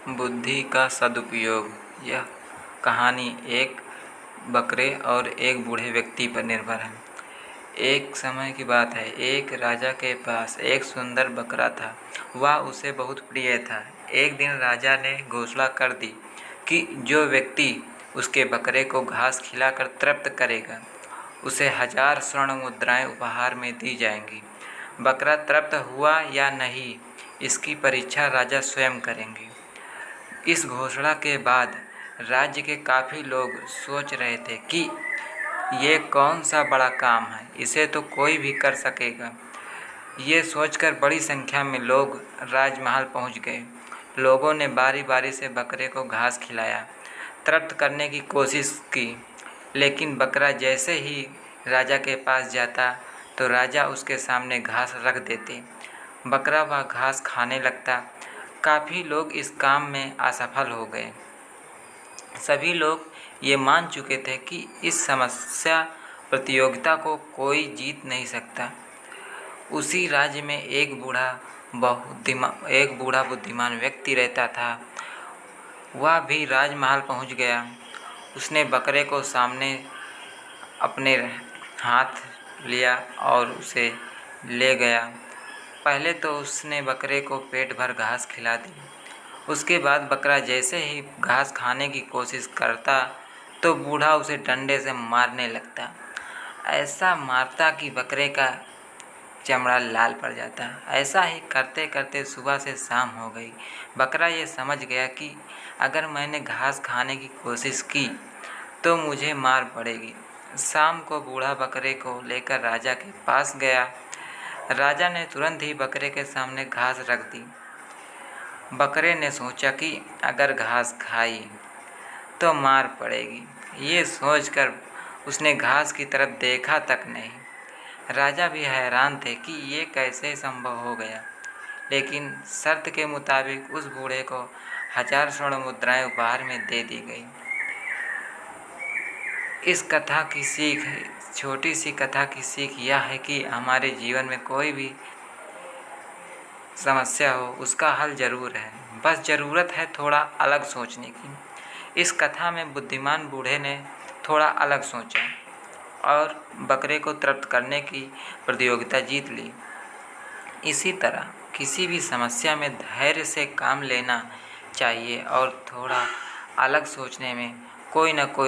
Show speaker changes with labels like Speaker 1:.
Speaker 1: बुद्धि का सदुपयोग। यह कहानी एक बकरे और एक बूढ़े व्यक्ति पर निर्भर है। एक समय की बात है, एक राजा के पास एक सुंदर बकरा था। वह उसे बहुत प्रिय था। एक दिन राजा ने घोषणा कर दी कि जो व्यक्ति उसके बकरे को घास खिलाकर तृप्त करेगा, उसे 1000 स्वर्ण मुद्राएं उपहार में दी जाएंगी। बकरा तृप्त हुआ या नहीं, इसकी परीक्षा राजा स्वयं करेंगे। इस घोषणा के बाद राज्य के काफ़ी लोग सोच रहे थे कि ये कौन सा बड़ा काम है, इसे तो कोई भी कर सकेगा। ये सोचकर बड़ी संख्या में लोग राजमहल पहुंच गए। लोगों ने बारी बारी से बकरे को घास खिलाया, तृप्त करने की कोशिश की, लेकिन बकरा जैसे ही राजा के पास जाता तो राजा उसके सामने घास रख देते। बकरा वह घास खाने लगता। काफ़ी लोग इस काम में असफल हो गए। सभी लोग ये मान चुके थे कि इस समस्या प्रतियोगिता को कोई जीत नहीं सकता। उसी राज्य में एक बूढ़ा बुद्धिमान व्यक्ति रहता था। वह भी राजमहल पहुंच गया। उसने बकरे को सामने अपने हाथ लिया और उसे ले गया। पहले तो उसने बकरे को पेट भर घास खिला दी। उसके बाद बकरा जैसे ही घास खाने की कोशिश करता तो बूढ़ा उसे डंडे से मारने लगता। ऐसा मारता कि बकरे का चमड़ा लाल पड़ जाता। ऐसा ही करते करते सुबह से शाम हो गई। बकरा ये समझ गया कि अगर मैंने घास खाने की कोशिश की तो मुझे मार पड़ेगी। शाम को बूढ़ा बकरे को लेकर राजा के पास गया। राजा ने तुरंत ही बकरे के सामने घास रख दी। बकरे ने सोचा कि अगर घास खाई तो मार पड़ेगी। ये सोचकर उसने घास की तरफ देखा तक नहीं। राजा भी हैरान थे कि ये कैसे संभव हो गया, लेकिन शर्त के मुताबिक उस बूढ़े को 1000 स्वर्ण मुद्राएं उपहार में दे दी गई। इस कथा की सीख, छोटी सी कथा की सीख यह है कि हमारे जीवन में कोई भी समस्या हो, उसका हल ज़रूर है, बस ज़रूरत है थोड़ा अलग सोचने की। इस कथा में बुद्धिमान बूढ़े ने थोड़ा अलग सोचा और बकरे को तृप्त करने की प्रतियोगिता जीत ली। इसी तरह किसी भी समस्या में धैर्य से काम लेना चाहिए और थोड़ा अलग सोचने में कोई न कोई